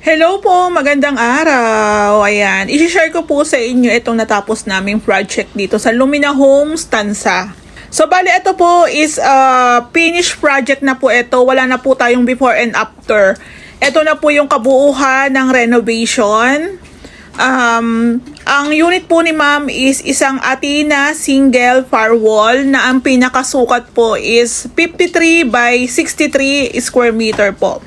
Hello po, magandang araw. Ayan, i-share ko po sa inyo itong natapos naming project dito sa Lumina Homes, Tansa. So, bali, ito po is finished project na po ito. Wala na po tayong before and after. Ito na po yung kabuuhan ng renovation. Ang unit po ni ma'am is isang Athena single firewall na ang pinakasukat po is 53 by 63 square meter po.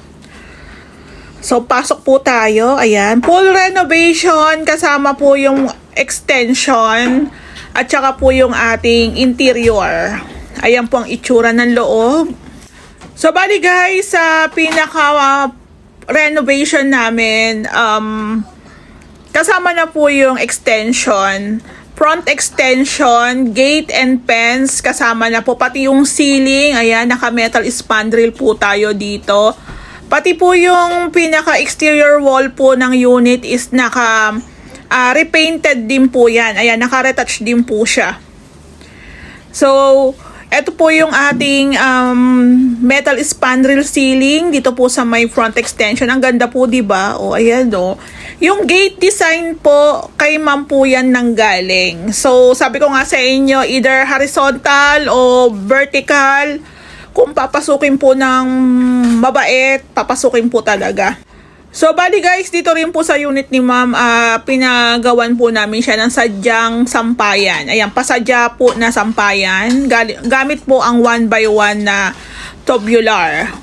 So, pasok po tayo. Ayan. Full renovation. Kasama po yung extension. At saka po yung ating interior. Ayan po ang itsura ng loob. So, bali guys, sa pinaka-renovation namin, kasama na po yung extension. Front extension, gate and fence. Kasama na po. Pati yung ceiling. Ayan, naka-metal spandrel po tayo dito. Pati po yung pinaka-exterior wall po ng unit is repainted din po yan. Ayan, naka-retouch din po siya. So, eto po yung ating metal spandrel ceiling dito po sa may front extension. Ang ganda po, diba? O, ayan o. Yung gate design po, kay ma'am po yan nanggaling. So, sabi ko nga sa inyo, either horizontal o vertical. Kung papasukin po ng mabait, papasukin po talaga. So, bali guys, dito rin po sa unit ni ma'am, pinagawan po namin siya ng sadyang sampayan. Ayan, pasadya po na sampayan. Gamit po ang 1x1 na tubular.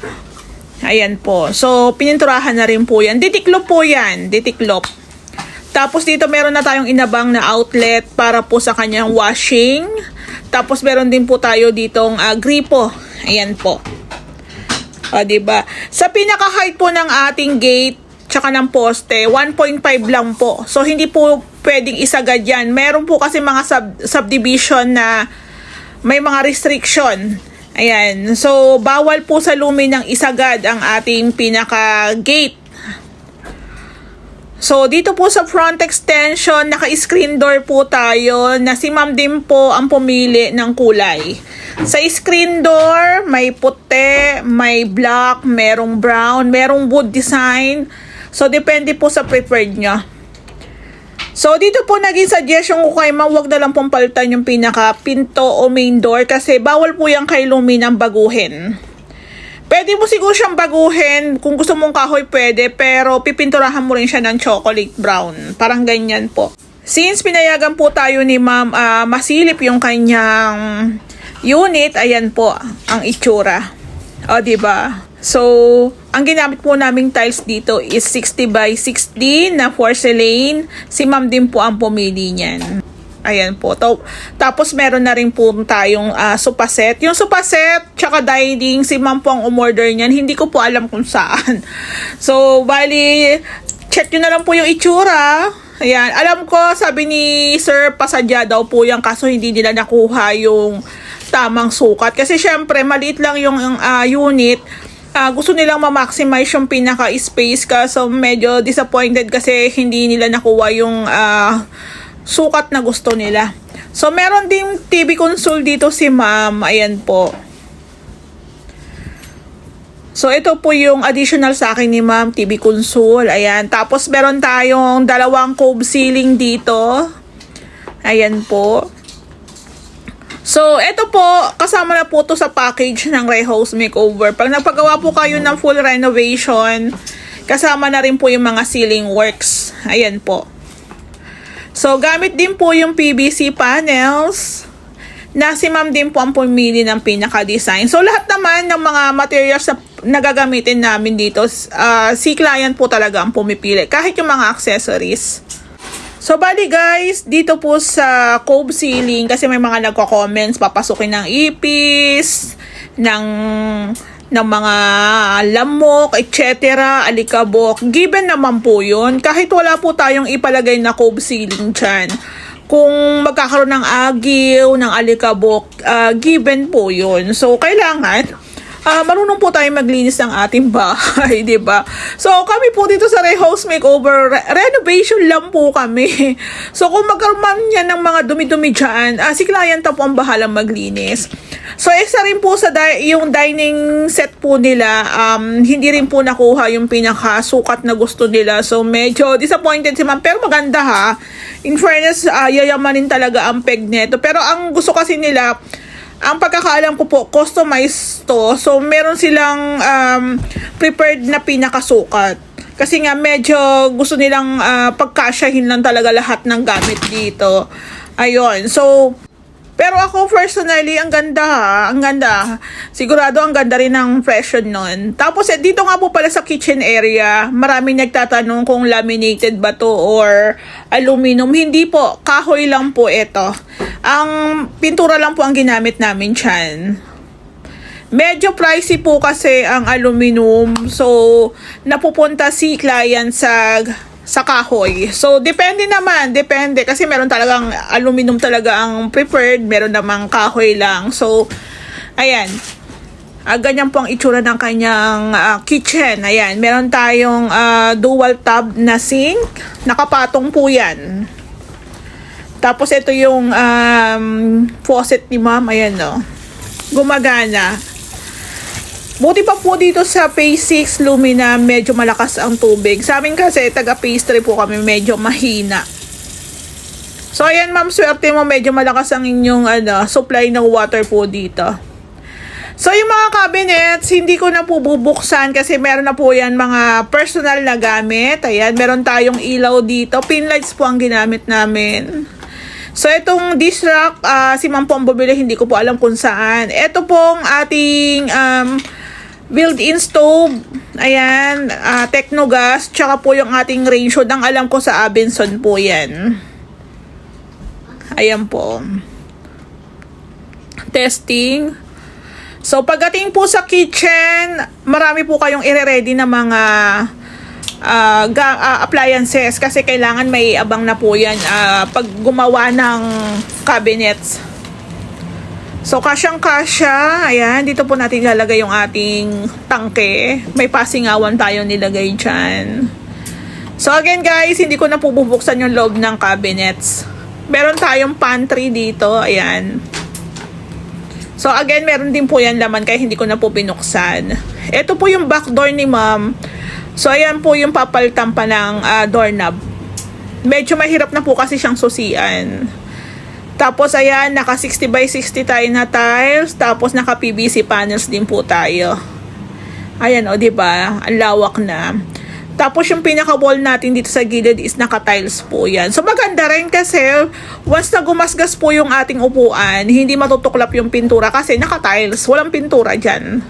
Ayan po. So, pininturahan na rin po yan. Ditiklop po yan. Ditiklop. Tapos dito meron na tayong inabang na outlet para po sa kanyang washing. Tapos meron din po tayo ditong gripo. Ayan po. O, diba? Sa pinaka-height po ng ating gate, tsaka ng poste, 1.5 lang po. So, hindi po pwedeng isagad yan. Meron po kasi mga subdivision na may mga restriction. Ayan. So, bawal po sa Luminang isagad ang ating pinaka-gate. So, dito po sa front extension, naka-screen door po tayo na si ma'am din po ang pumili ng kulay. Sa screen door, may puti, may black, merong brown, merong wood design. So, depende po sa preferred nyo. So, dito po naging suggestion ko kay ma'am, huwag na lang pong palitan yung pinaka-pinto o main door kasi bawal po yung kay Luminang baguhin. Pwede mo siguro siyang baguhin. Kung gusto mong kahoy, pwede. Pero pipinturahan mo rin siya ng chocolate brown. Parang ganyan po. Since pinayagan po tayo ni ma'am, masilip yung kanyang unit, ayan po ang itsura. O, diba? So, ang ginamit po naming tiles dito is 60 by 60 na porcelain. Si ma'am din po ang pumili niyan. Ayan po. Tapos meron na rin po tayong sofa set. Yung sofa set, tsaka dining, si ma'am po ang umorder niyan. Hindi ko po alam kung saan. So, bali, check nyo na lang po yung itsura. Ayan. Alam ko, sabi ni sir, pasadya daw po yan kaso hindi nila nakuha yung tamang sukat. Kasi syempre, maliit lang yung unit. Gusto nilang ma-maximize yung pinaka-space kaso medyo disappointed kasi hindi nila nakuha yung sukat na gusto nila. So, meron ding TV console dito si ma'am. Ayan po. So, ito po yung additional sa akin ni ma'am, TV console. Ayan. Tapos, meron tayong dalawang cove ceiling dito. Ayan po. So, ito po, kasama na po to sa package ng Rehouse Makeover. Pag napagawa po kayo ng full renovation, kasama na rin po yung mga ceiling works. Ayan po. So, gamit din po yung PVC panels na si ma'am din po ang pumili ng pinaka-design. So, lahat naman ng mga materials na gagamitin namin dito, si client po talaga ang pumipili. Kahit yung mga accessories. So, bali guys, dito po sa cove ceiling, kasi may mga nagko-comments, papasukin ng ipis, ng mga lamok, etc., alikabok. Given naman po yun. Kahit wala po tayong ipalagay na cove ceiling dyan. Kung magkakaroon ng agiw, ng alikabok, given po yun. So, kailangan marunong po tayo maglinis ng ating bahay, di ba? So, kami po dito sa House Makeover, renovation lang po kami. So, kung magkaroon man yan ng mga dumi-dumi dyan, si client po ang bahalang maglinis. So, isa rin po sa yung dining set po nila, hindi rin po nakuha yung pinakasukat na gusto nila. So, medyo disappointed si ma'am. Pero maganda ha. In fairness, yayamanin talaga ang peg neto. Pero ang gusto kasi nila, ang pagkakaalam ko po, customized to. So, meron silang prepared na pinakasukat. Kasi nga, medyo gusto nilang pagkasyahin lang talaga lahat ng gamit dito. Ayun. So, pero ako personally, ang ganda ha. Ang ganda. Sigurado ang ganda rin ng presyo nun. Tapos, dito nga po pala sa kitchen area, maraming nagtatanong kung laminated ba to or aluminum. Hindi po. Kahoy lang po ito. Ang pintura lang po ang ginamit namin dyan. Medyo pricey po kasi ang aluminum. So, napupunta si client sa kahoy. So, depende naman. Depende. Kasi meron talagang aluminum talaga ang preferred. Meron namang kahoy lang. So, ayan. Ganyan po ang itsura ng kanyang kitchen. Ayan. Meron tayong dual tab na sink. Nakapatong po yan. Tapos, ito yung faucet ni ma'am. Ayan, no. Gumagana. Buti pa po dito sa Phase 6 Lumina, medyo malakas ang tubig. Sa amin kasi, taga Phase 3 po kami, medyo mahina. So, ayan ma'am, swerte mo, medyo malakas ang inyong supply ng water po dito. So, yung mga cabinets, hindi ko na po bubuksan kasi meron na po yan mga personal na gamit. Ayan, meron tayong ilaw dito. Pin lights po ang ginamit namin. So, itong dish rack, si ma'am po ang bumili, hindi ko po alam kung saan. Ito pong ating built-in stove. Ayan, Technogas. Tsaka po yung ating range hood. Ang alam ko sa Abenson po yan. Ayan po. Testing. So, pagdating po sa kitchen, marami po kayong ire-ready na mga appliances kasi kailangan may abang na po yan pag gumawa ng cabinets. So, kasyang-kasya. Ayan, dito po natin ilalagay yung ating tangke. May pasingawan tayo nilagay dyan. So, again guys, hindi ko na po bubuksan yung loob ng cabinets. Meron tayong pantry dito. Ayan. So, again, meron din po yan laman kaya hindi ko na po binuksan. Ito po yung back door ni ma'am. So, ayan po yung papalitan pa ng doorknob. Medyo mahirap na po kasi siyang susian. Tapos, ayan, naka 60 by 60 tayo na tiles. Tapos, naka PVC panels din po tayo. Ayan, o, diba? Ang lawak na. Tapos, yung pinaka-wall natin dito sa gilid is naka-tiles po yan. So, maganda rin kasi once na gumasgas po yung ating upuan, hindi matutuklap yung pintura kasi naka-tiles. Walang pintura dyan.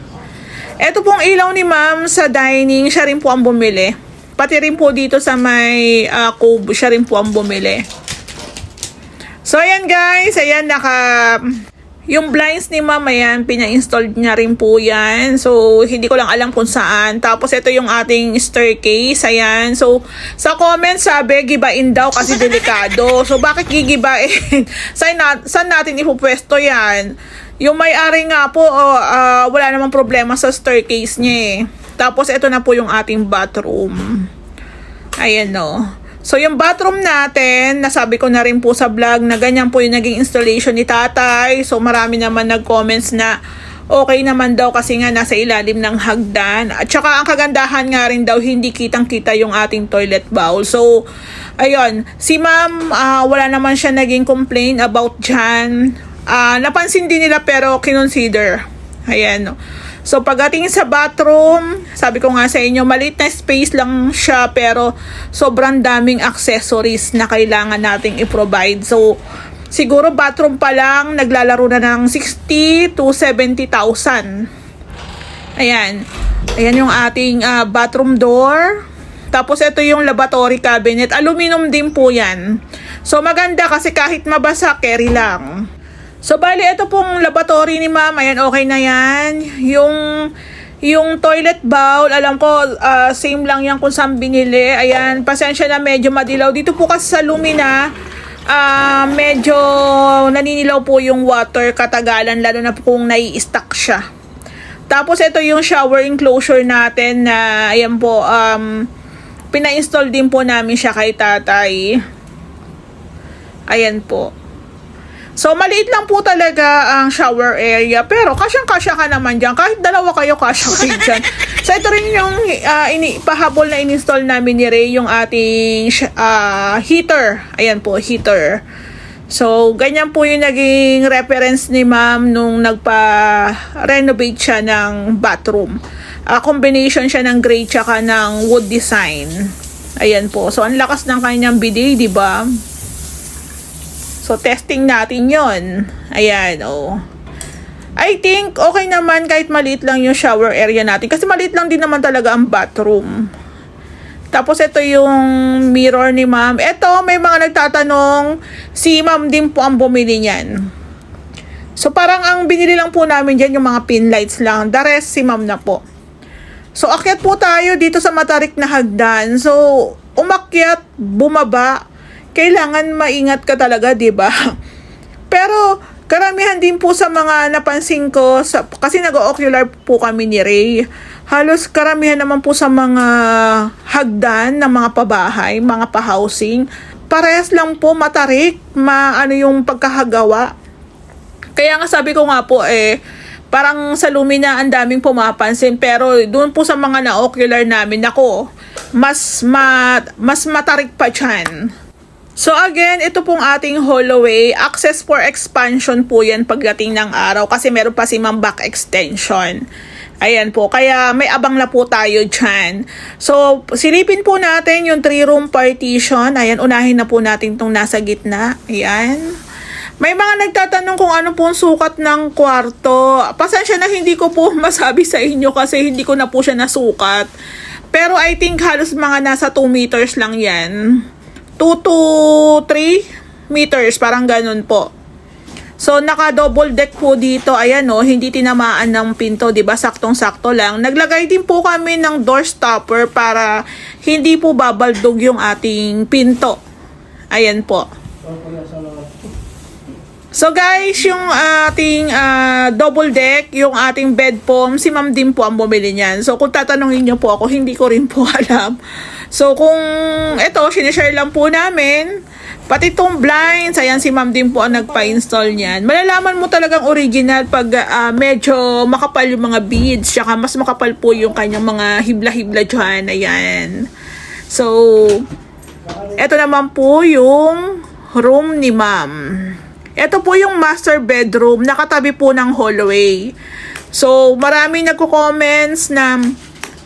Ito pong ilaw ni ma'am sa dining, siya rin po ang bumili. Pati rin po dito sa may cove, siya rin po ang bumili. So, ayan guys, ayan yung blinds ni ma'am, ayan, pina-install niya rin po yan. So, hindi ko lang alam kung saan. Tapos, ito yung ating staircase, ayan. So, sa comments sabi, gibain daw kasi delikado. So, bakit gigibain? Saan natin ipupwesto yan? Yung may-ari nga po, wala namang problema sa staircase niya eh. Tapos, ito na po yung ating bathroom. Ayan no. So, yung bathroom natin, nasabi ko na rin po sa vlog na ganyan po yung naging installation ni tatay. So, marami naman nag-comments na okay naman daw kasi nga nasa ilalim ng hagdan. At saka, ang kagandahan nga rin daw, hindi kitang-kita yung ating toilet bowl. So, ayun. Si ma'am, wala naman siya naging complaint about dyan. Napansin din nila pero kinonsider. Ayan. So, pagdating sa bathroom, sabi ko nga sa inyo, maliit na space lang siya pero sobrang daming accessories na kailangan nating i-provide. So, siguro bathroom pa lang, naglalaro na ng 60 to 70,000. Ayan. Ayan yung ating bathroom door. Tapos, ito yung lavatory cabinet. Aluminum din po yan. So, maganda kasi kahit mabasa, carry lang. So, bali, ito pong lavatory ni ma'am. Ayan, okay na yan. Yung toilet bowl, alam ko, same lang yan kung saan binili. Ayan, pasensya na medyo madilaw. Dito po kasi sa Lumina, medyo naninilaw po yung water katagalan, lalo na po kung nai-stack siya. Tapos ito yung shower enclosure natin na ayan po, pina-install din po namin siya kay tatay. Ayan po. So, maliit lang po talaga ang shower area. Pero, kasyang-kasya ka naman dyan. Kahit dalawa kayo, kasya kayo dyan. So, ito rin yung pahabol na in-install namin ni Ray, yung ating heater. Ayan po, heater. So, ganyan po yung naging reference ni ma'am nung nagpa-renovate siya ng bathroom. Combination siya ng gray tsaka ng wood design. Ayan po. So, ang lakas ng kanyang bidet, di ba? So, testing natin yon. Ayan, oh. I think, okay naman kahit maliit lang yung shower area natin. Kasi maliit lang din naman talaga ang bathroom. Tapos, ito yung mirror ni ma'am. Ito, may mga nagtatanong, si ma'am din po ang bumili niyan. So, parang ang binili lang po namin dyan yung mga pin lights lang. The rest, si ma'am na po. So, akyat po tayo dito sa matarik na hagdan. So, umakyat, bumaba, kailangan maingat ka talaga, 'di ba? Pero karamihan din po sa mga napansin ko kasi nag-ocular po kami ni Ray. Halos karamihan naman po sa mga hagdan ng mga pabahay, mga pa-housing, parehas lang po matarik, ano yung pagkahagawa. Kaya nga sabi ko nga po parang sa Lumina ang daming pumapansin, pero doon po sa mga na-ocular namin, ako, mas matarik pa dyan. So again, ito pong ating hallway. Access for expansion po yan pagdating ng araw kasi meron pa si ma'am back extension. Ayan po, kaya may abang na po tayo dyan. So, silipin po natin yung 3-room partition. Ayan, unahin na po natin itong nasa gitna. Ayan. May mga nagtatanong kung ano pong sukat ng kwarto. Pasensya na hindi ko po masabi sa inyo kasi hindi ko na po siya nasukat. Pero I think halos mga nasa 2 meters lang yan. 2 to 3 meters, parang ganun po. So, naka-double deck po dito. Ayan o, hindi tinamaan ng pinto, diba? Saktong-sakto lang. Naglagay din po kami ng door stopper para hindi po babaldog yung ating pinto. Ayan po. So, guys, yung ating double deck, yung ating bed foam, si ma'am din po ang bumili niyan. So, kung tatanungin niyo po ako, hindi ko rin po alam. So, kung ito, sinishare lang po namin, pati itong blinds, ayan, si ma'am din po ang nagpa-install niyan. Malalaman mo talagang original pag medyo makapal yung mga beads, tsaka mas makapal po yung kanyang mga hibla-hibla dyan, ayan. So, ito naman po yung room ni ma'am. Ito po yung master bedroom, nakatabi po ng hallway. So, maraming nagko-comments na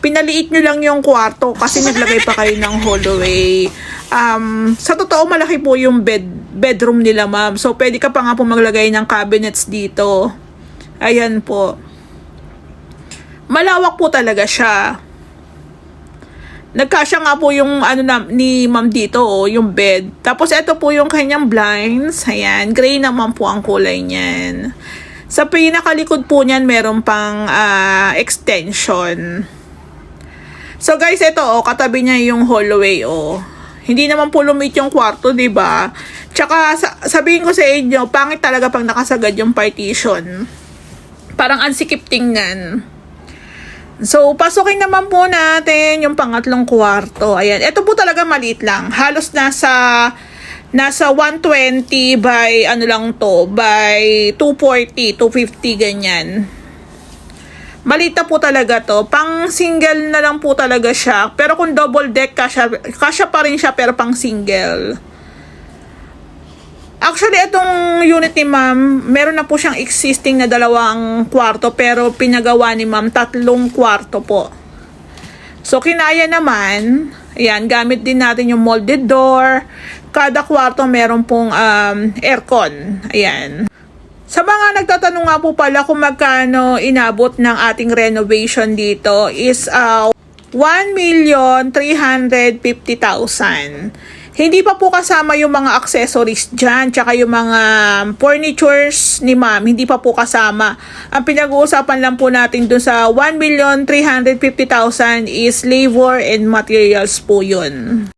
pinaliit nyo lang yung kwarto kasi naglagay pa kayo ng hallway. Sa totoo, malaki po yung bedroom nila, ma'am. So, pwede ka pa nga po maglagay ng cabinets dito. Ayan po. Malawak po talaga siya. Nagkasya nga po yung ni ma'am dito, yung bed. Tapos, ito po yung kanyang blinds. Ayan, gray naman po ang kulay niyan. Sa pinakalikod po niyan, meron pang extension. So guys, ito katabi niya yung hallway Hindi naman po lumit yung kwarto, 'di ba? Tsaka sabihin ko sa inyo, pangit talaga pag nakasagad yung partition. Parang ansikip tingnan. So, pasukin naman po natin yung pangatlong kwarto. Ayan, ito po talaga maliit lang. Halos nasa 120 by by 240, 250 ganyan. Malita po talaga to. Pang single na lang po talaga siya. Pero kung double deck, kasya pa rin siya pero pang single. Actually, itong unit ni ma'am, meron na po siyang existing na 2 kwarto pero pinagawa ni ma'am 3 kwarto po. So, kinaya naman. Ayan, gamit din natin yung molded door. Kada kwarto meron pong aircon. Ayan. Sa mga nagtatanong nga po pala kung magkano inabot ng ating renovation dito is 1,350,000. Hindi pa po kasama yung mga accessories dyan, tsaka yung mga furnitures ni ma'am, hindi pa po kasama. Ang pinag-uusapan lang po natin dun sa 1,350,000 is labor and materials po yun.